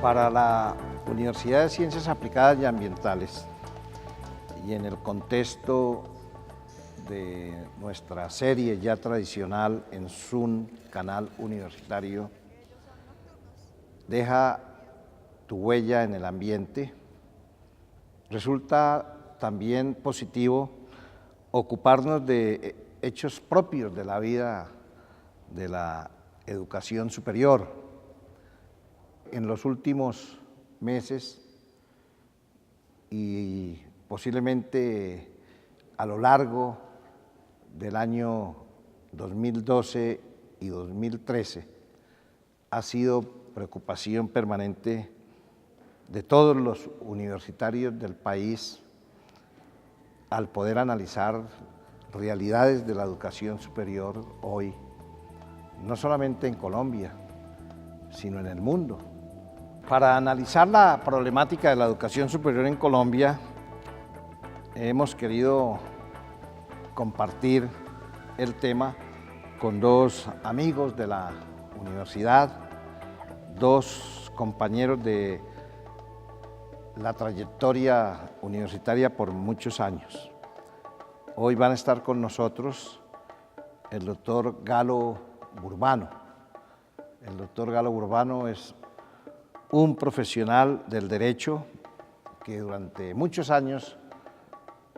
Para la Universidad de Ciencias Aplicadas y Ambientales, y en el contexto de nuestra serie ya tradicional en Zoom, canal universitario, Deja tu huella en el ambiente, resulta también positivo ocuparnos de hechos propios de la vida de la educación superior. En los últimos meses y posiblemente a lo largo del año 2012 y 2013 ha sido preocupación permanente de todos los universitarios del país al poder analizar realidades de la educación superior hoy, no solamente en Colombia, sino en el mundo. Para analizar la problemática de la educación superior en Colombia, hemos querido compartir el tema con dos amigos de la universidad, dos compañeros de la trayectoria universitaria por muchos años. Hoy van a estar con nosotros el doctor Galo Burbano. El doctor Galo Burbano es un profesional del derecho que durante muchos años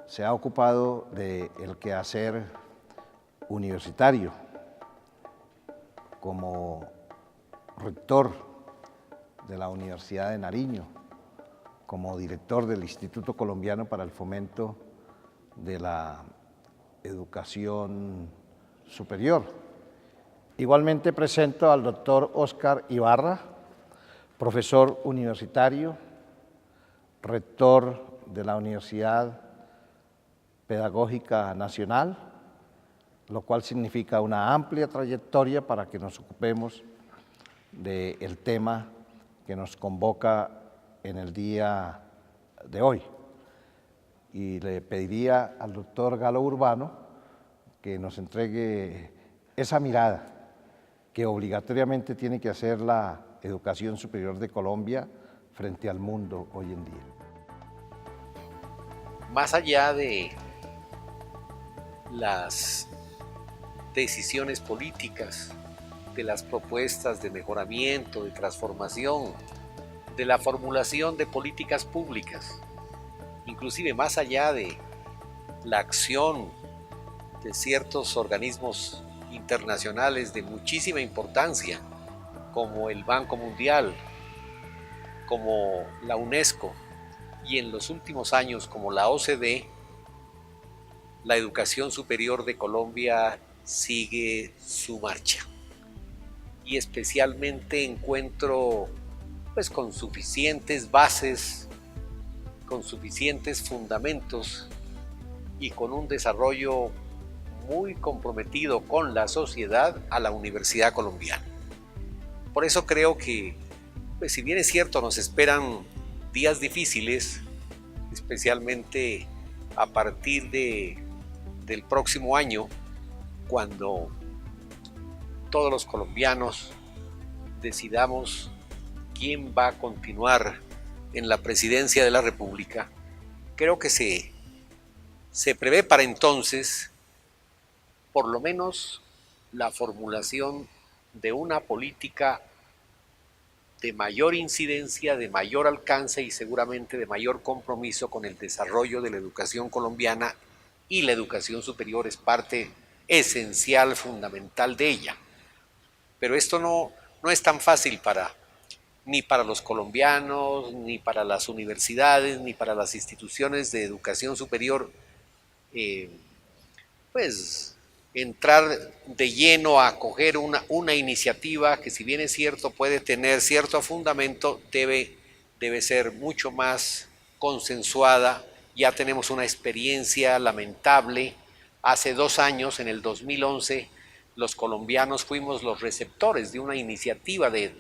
se ha ocupado del quehacer universitario como rector de la Universidad de Nariño, como director del Instituto Colombiano para el Fomento de la Educación Superior. Igualmente presento al doctor Óscar Ibarra, profesor universitario, rector de la Universidad Pedagógica Nacional, lo cual significa una amplia trayectoria para que nos ocupemos del tema que nos convoca en el día de hoy. Y le pediría al doctor Galo Burbano que nos entregue esa mirada que obligatoriamente tiene que hacer la educación superior de Colombia frente al mundo hoy en día. Más allá de las decisiones políticas, de las propuestas de mejoramiento, de transformación, de la formulación de políticas públicas, inclusive más allá de la acción de ciertos organismos internacionales de muchísima importancia, como el Banco Mundial, como la UNESCO y en los últimos años como la OCDE, la educación superior de Colombia sigue su marcha. Y especialmente encuentro con suficientes bases, con suficientes fundamentos y con un desarrollo muy comprometido con la sociedad a la Universidad Colombiana. Por eso creo que, si bien es cierto, nos esperan días difíciles, especialmente a partir del próximo año, cuando todos los colombianos decidamos quién va a continuar en la presidencia de la República, creo que se prevé para entonces por lo menos la formulación de una política de mayor incidencia, de mayor alcance y seguramente de mayor compromiso con el desarrollo de la educación colombiana, y la educación superior es parte esencial, fundamental de ella. Pero esto no es tan fácil ni para los colombianos, ni para las universidades, ni para las instituciones de educación superior, entrar de lleno a acoger una iniciativa que, si bien es cierto puede tener cierto fundamento, debe ser mucho más consensuada. Ya tenemos una experiencia lamentable. Hace 2 años, en el 2011, los colombianos fuimos los receptores de una iniciativa de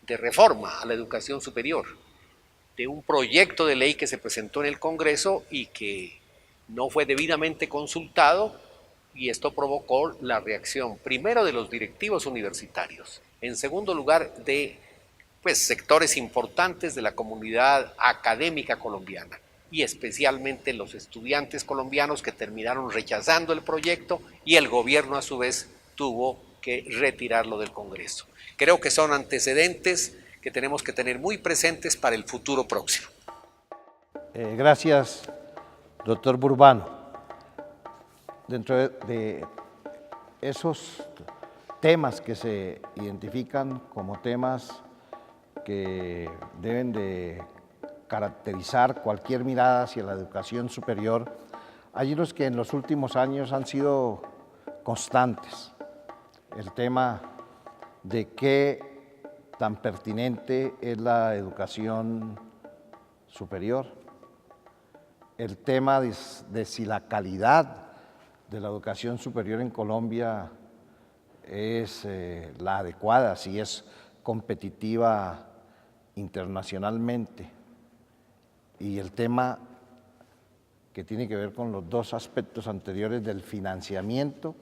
reforma a la educación superior, de un proyecto de ley que se presentó en el Congreso y que no fue debidamente consultado, y esto provocó la reacción primero de los directivos universitarios, en segundo lugar de pues, sectores importantes de la comunidad académica colombiana y especialmente los estudiantes colombianos que terminaron rechazando el proyecto y el gobierno a su vez tuvo que retirarlo del Congreso. Creo que son antecedentes que tenemos que tener muy presentes para el futuro próximo. Gracias, doctor Burbano. Dentro de esos temas que se identifican como temas que deben de caracterizar cualquier mirada hacia la educación superior, hay unos que en los últimos años han sido constantes. El tema de qué tan pertinente es la educación superior, el tema de si la calidad de la educación superior en Colombia es la adecuada, si es competitiva internacionalmente, y el tema que tiene que ver con los dos aspectos anteriores del financiamiento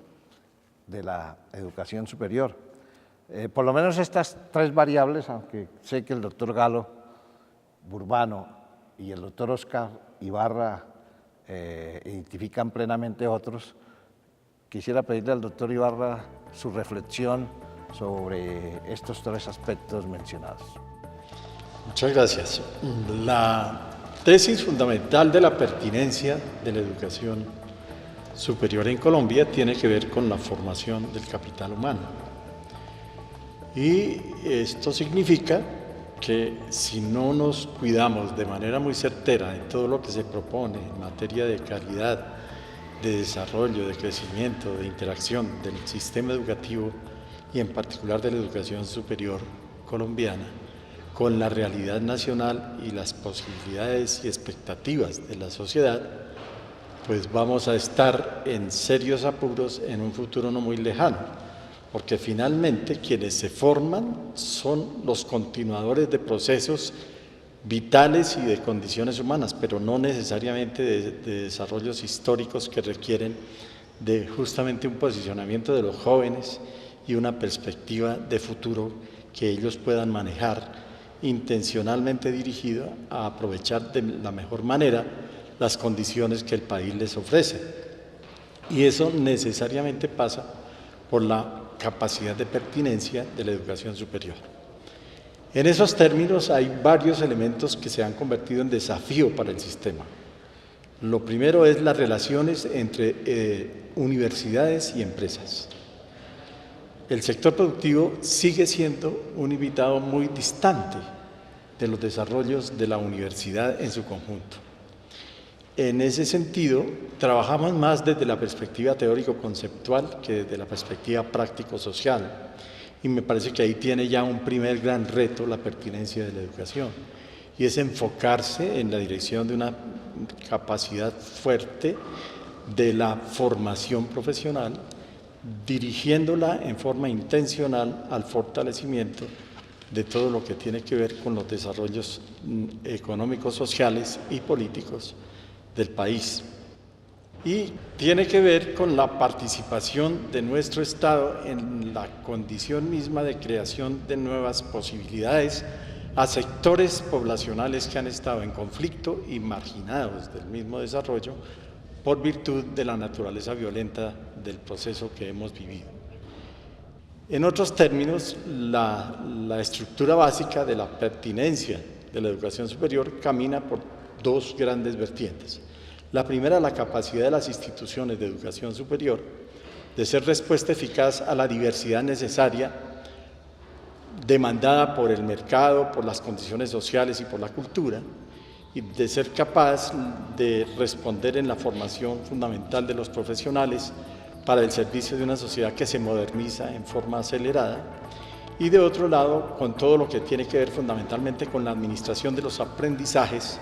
de la educación superior. Por lo menos estas tres variables, aunque sé que el doctor Galo Burbano y el doctor Oscar Ibarra identifican plenamente otros, quisiera pedirle al doctor Ibarra su reflexión sobre estos tres aspectos mencionados. Muchas gracias. La tesis fundamental de la pertinencia de la educación superior en Colombia tiene que ver con la formación del capital humano. Y esto significa que si no nos cuidamos de manera muy certera en todo lo que se propone en materia de calidad, de desarrollo, de crecimiento, de interacción del sistema educativo y en particular de la educación superior colombiana, con la realidad nacional y las posibilidades y expectativas de la sociedad, pues vamos a estar en serios apuros en un futuro no muy lejano, porque finalmente quienes se forman son los continuadores de procesos vitales y de condiciones humanas, pero no necesariamente de desarrollos históricos que requieren de justamente un posicionamiento de los jóvenes y una perspectiva de futuro que ellos puedan manejar intencionalmente dirigido a aprovechar de la mejor manera las condiciones que el país les ofrece. Y eso necesariamente pasa por la capacidad de pertinencia de la educación superior. En esos términos hay varios elementos que se han convertido en desafío para el sistema. Lo primero es las relaciones entre universidades y empresas. El sector productivo sigue siendo un invitado muy distante de los desarrollos de la universidad en su conjunto. En ese sentido, trabajamos más desde la perspectiva teórico-conceptual que desde la perspectiva práctico-social. Y me parece que ahí tiene ya un primer gran reto la pertinencia de la educación, y es enfocarse en la dirección de una capacidad fuerte de la formación profesional, dirigiéndola en forma intencional al fortalecimiento de todo lo que tiene que ver con los desarrollos económicos, sociales y políticos del país. Y tiene que ver con la participación de nuestro Estado en la condición misma de creación de nuevas posibilidades a sectores poblacionales que han estado en conflicto y marginados del mismo desarrollo por virtud de la naturaleza violenta del proceso que hemos vivido. En otros términos, la estructura básica de la pertinencia de la educación superior camina por dos grandes vertientes. La primera, la capacidad de las instituciones de educación superior de ser respuesta eficaz a la diversidad necesaria demandada por el mercado, por las condiciones sociales y por la cultura, y de ser capaz de responder en la formación fundamental de los profesionales para el servicio de una sociedad que se moderniza en forma acelerada, y de otro lado, con todo lo que tiene que ver fundamentalmente con la administración de los aprendizajes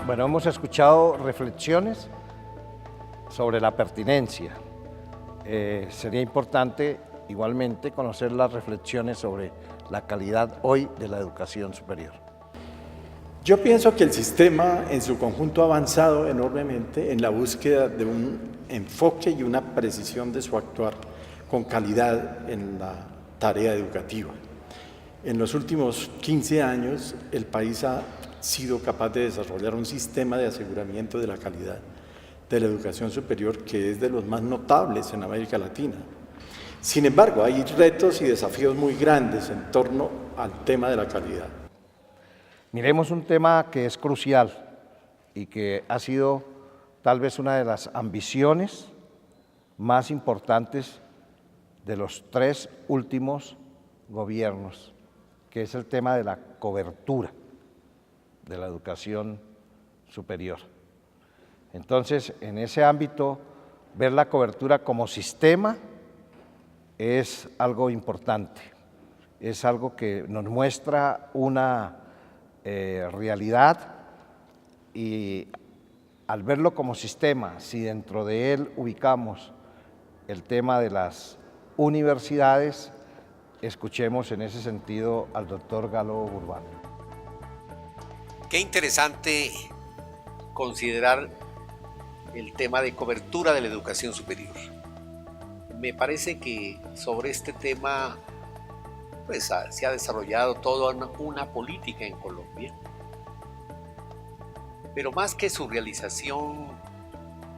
Bueno, hemos escuchado reflexiones sobre la pertinencia. Sería importante igualmente conocer las reflexiones sobre la calidad hoy de la educación superior. Yo pienso que el sistema en su conjunto ha avanzado enormemente en la búsqueda de un enfoque y una precisión de su actuar con calidad en la tarea educativa. En los últimos 15 años, el país ha sido capaz de desarrollar un sistema de aseguramiento de la calidad de la educación superior que es de los más notables en América Latina. Sin embargo, hay retos y desafíos muy grandes en torno al tema de la calidad. Miremos un tema que es crucial y que ha sido tal vez una de las ambiciones más importantes de los 3 últimos gobiernos, que es el tema de la cobertura de la educación superior. Entonces, en ese ámbito, ver la cobertura como sistema es algo importante, es algo que nos muestra una realidad, y al verlo como sistema, si dentro de él ubicamos el tema de las universidades, escuchemos en ese sentido al doctor Galo Urbano. Qué interesante considerar el tema de cobertura de la educación superior. Me parece que sobre este tema pues, se ha desarrollado toda una política en Colombia, pero más que su realización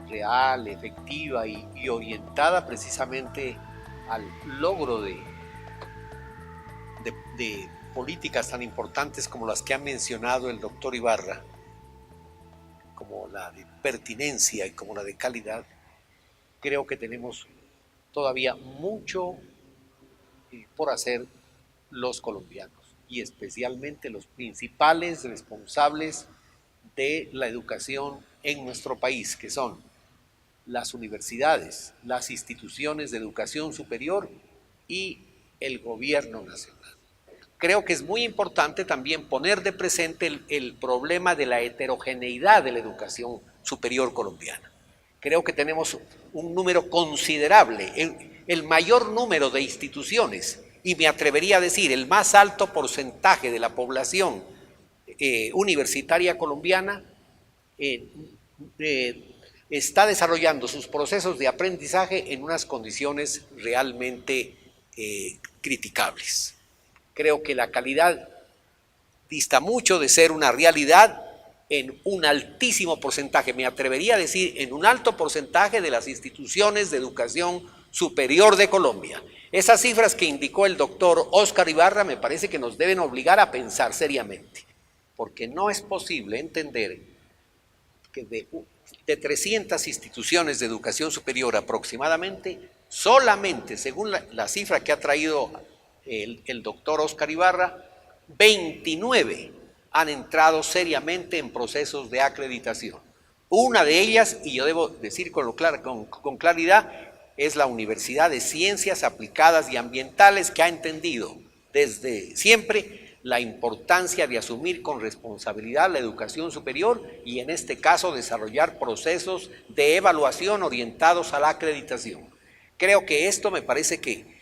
real, efectiva y orientada precisamente al logro de políticas tan importantes como las que ha mencionado el doctor Ibarra, como la de pertinencia y como la de calidad, creo que tenemos todavía mucho por hacer los colombianos y especialmente los principales responsables de la educación en nuestro país, que son las universidades, las instituciones de educación superior y el gobierno nacional. Creo que es muy importante también poner de presente el problema de la heterogeneidad de la educación superior colombiana. Creo que tenemos un número considerable, el mayor número de instituciones, y me atrevería a decir el más alto porcentaje de la población universitaria colombiana está desarrollando sus procesos de aprendizaje en unas condiciones realmente criticables. Creo que la calidad dista mucho de ser una realidad en un altísimo porcentaje, me atrevería a decir en un alto porcentaje de las instituciones de educación superior de Colombia. Esas cifras que indicó el doctor Óscar Ibarra me parece que nos deben obligar a pensar seriamente, porque no es posible entender que de 300 instituciones de educación superior aproximadamente, solamente según la cifra que ha traído el doctor Óscar Ibarra, 29 han entrado seriamente en procesos de acreditación. Una de ellas, y yo debo decir con claridad, es la Universidad de Ciencias Aplicadas y Ambientales, que ha entendido desde siempre la importancia de asumir con responsabilidad la educación superior y en este caso desarrollar procesos de evaluación orientados a la acreditación. Creo que esto me parece que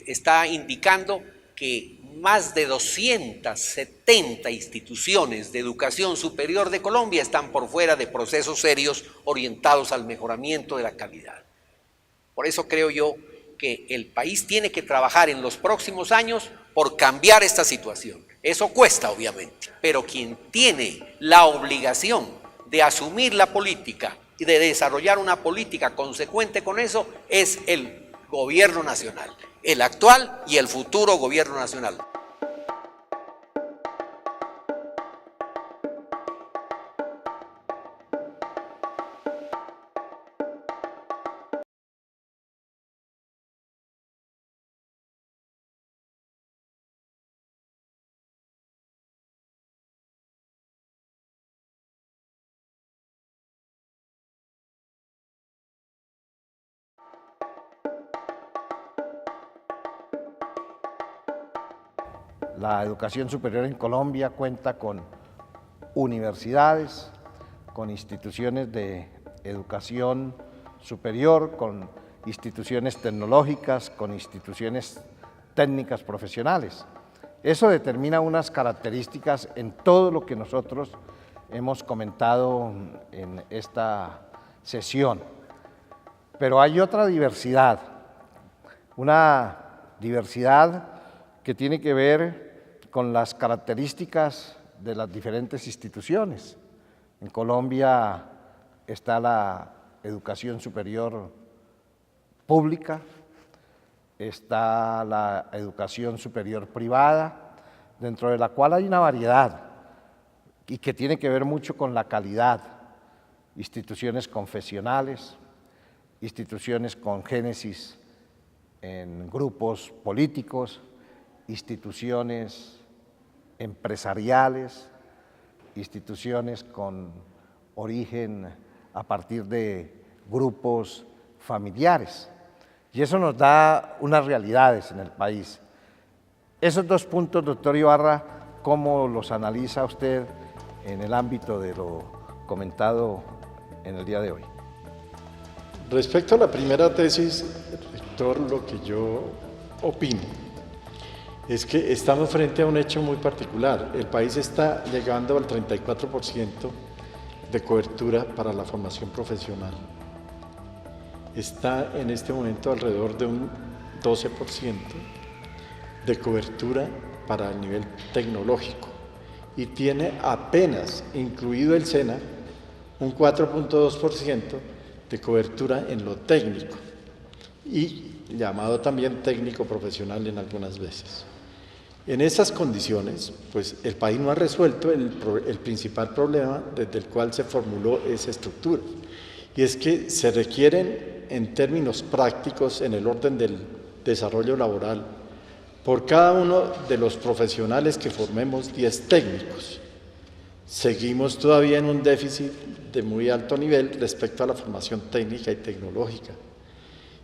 está indicando que más de 270 instituciones de educación superior de Colombia están por fuera de procesos serios orientados al mejoramiento de la calidad. Por eso creo yo que el país tiene que trabajar en los próximos años por cambiar esta situación. Eso cuesta, obviamente, pero quien tiene la obligación de asumir la política y de desarrollar una política consecuente con eso es el gobierno nacional, el actual y el futuro gobierno nacional. La educación superior en Colombia cuenta con universidades, con instituciones de educación superior, con instituciones tecnológicas, con instituciones técnicas profesionales. Eso determina unas características en todo lo que nosotros hemos comentado en esta sesión. Pero hay otra diversidad, una diversidad que tiene que ver con las características de las diferentes instituciones. En Colombia está la educación superior pública, está la educación superior privada, dentro de la cual hay una variedad y que tiene que ver mucho con la calidad, instituciones confesionales, instituciones con génesis en grupos políticos, instituciones empresariales, instituciones con origen a partir de grupos familiares. Y eso nos da unas realidades en el país. Esos dos puntos, doctor Ibarra, ¿cómo los analiza usted en el ámbito de lo comentado en el día de hoy? Respecto a la primera tesis, rector, lo que yo opino es que estamos frente a un hecho muy particular. El país está llegando al 34% de cobertura para la formación profesional. Está en este momento alrededor de un 12% de cobertura para el nivel tecnológico y tiene apenas, incluido el SENA, un 4.2% de cobertura en lo técnico y llamado también técnico profesional en algunas veces. En esas condiciones, pues el país no ha resuelto el principal problema desde el cual se formuló esa estructura, y es que se requieren, en términos prácticos, en el orden del desarrollo laboral, por cada uno de los profesionales que formemos 10 técnicos. Seguimos todavía en un déficit de muy alto nivel respecto a la formación técnica y tecnológica.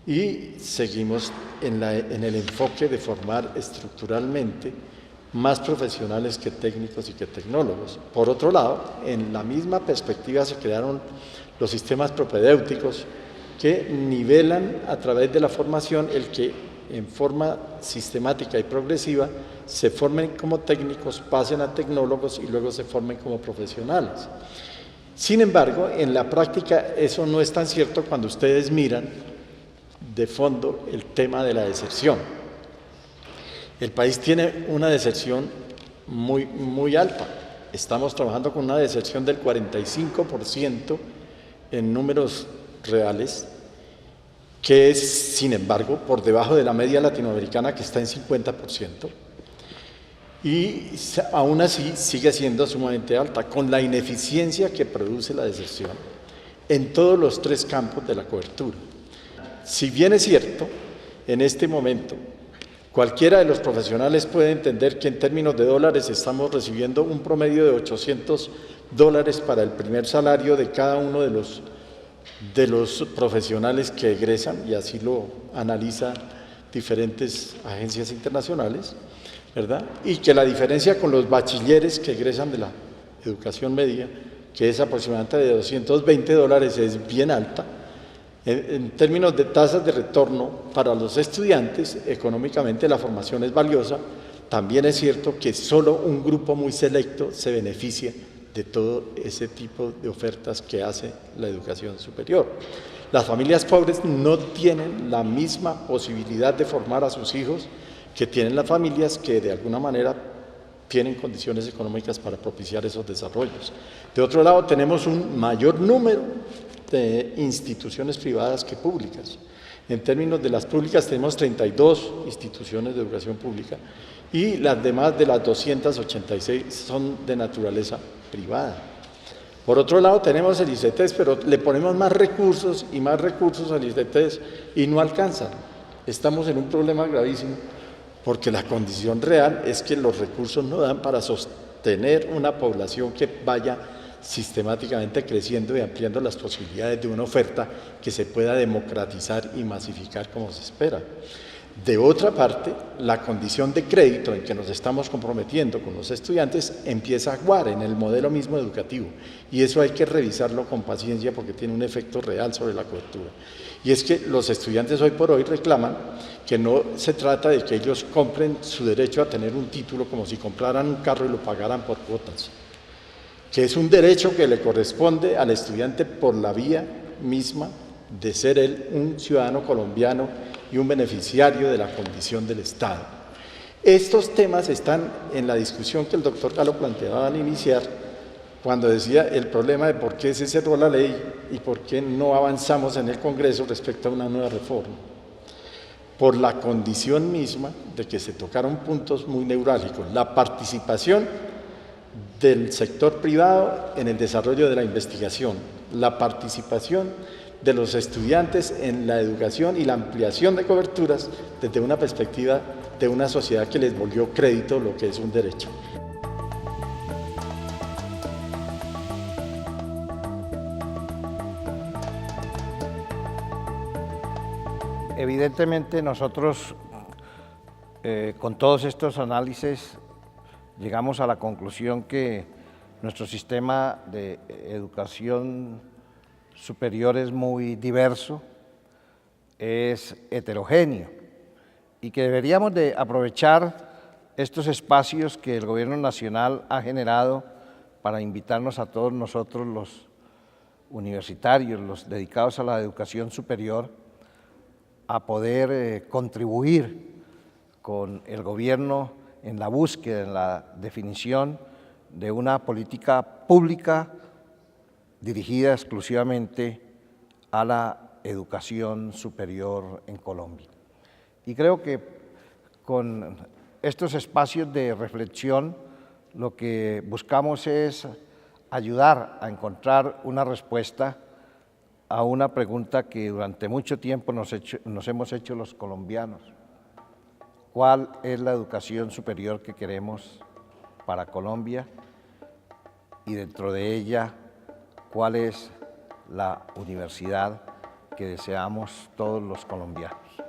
Y seguimos en el enfoque de formar estructuralmente más profesionales que técnicos y que tecnólogos. Por otro lado, en la misma perspectiva se crearon los sistemas propedéuticos que nivelan a través de la formación el que en forma sistemática y progresiva se formen como técnicos, pasen a tecnólogos y luego se formen como profesionales. Sin embargo, en la práctica eso no es tan cierto cuando ustedes miran de fondo el tema de la deserción. El país tiene una deserción muy alta. Estamos trabajando con una deserción del 45% en números reales, que es, sin embargo, por debajo de la media latinoamericana, que está en 50%. Y aún así sigue siendo sumamente alta, con la ineficiencia que produce la deserción en todos los 3 campos de la cobertura. Si bien es cierto, en este momento, cualquiera de los profesionales puede entender que en términos de dólares estamos recibiendo un promedio de $800 para el primer salario de cada uno de los profesionales que egresan, y así lo analizan diferentes agencias internacionales, ¿verdad? Y que la diferencia con los bachilleres que egresan de la educación media, que es aproximadamente de $220, es bien alta. En términos de tasas de retorno para los estudiantes, económicamente la formación es valiosa. También es cierto que solo un grupo muy selecto se beneficia de todo ese tipo de ofertas que hace la educación superior. Las familias pobres no tienen la misma posibilidad de formar a sus hijos que tienen las familias que de alguna manera tienen condiciones económicas para propiciar esos desarrollos. De otro lado, tenemos un mayor número de instituciones privadas que públicas. En términos de las públicas tenemos 32 instituciones de educación pública y las demás de las 286 son de naturaleza privada. Por otro lado tenemos el ICETEX, pero le ponemos más recursos y más recursos al ICETEX y no alcanzan. Estamos en un problema gravísimo porque la condición real es que los recursos no dan para sostener una población que vaya sistemáticamente creciendo y ampliando las posibilidades de una oferta que se pueda democratizar y masificar como se espera. De otra parte, la condición de crédito en que nos estamos comprometiendo con los estudiantes empieza a aguar en el modelo mismo educativo, y eso hay que revisarlo con paciencia porque tiene un efecto real sobre la cobertura. Y es que los estudiantes hoy por hoy reclaman que no se trata de que ellos compren su derecho a tener un título como si compraran un carro y lo pagaran por cuotas, que es un derecho que le corresponde al estudiante por la vía misma de ser él un ciudadano colombiano y un beneficiario de la condición del Estado. Estos temas están en la discusión que el doctor Galo planteaba al iniciar, cuando decía el problema de por qué se cerró la ley y por qué no avanzamos en el Congreso respecto a una nueva reforma. Por la condición misma de que se tocaron puntos muy neurálgicos, la participación del sector privado en el desarrollo de la investigación, la participación de los estudiantes en la educación y la ampliación de coberturas desde una perspectiva de una sociedad que les volvió crédito lo que es un derecho. Evidentemente nosotros con todos estos análisis llegamos a la conclusión que nuestro sistema de educación superior es muy diverso, es heterogéneo y que deberíamos de aprovechar estos espacios que el Gobierno Nacional ha generado para invitarnos a todos nosotros los universitarios, los dedicados a la educación superior, a poder contribuir con el gobierno en la búsqueda, en la definición de una política pública dirigida exclusivamente a la educación superior en Colombia. Y creo que con estos espacios de reflexión lo que buscamos es ayudar a encontrar una respuesta a una pregunta que durante mucho tiempo nos hemos hecho los colombianos. ¿Cuál es la educación superior que queremos para Colombia? Y dentro de ella, ¿cuál es la universidad que deseamos todos los colombianos?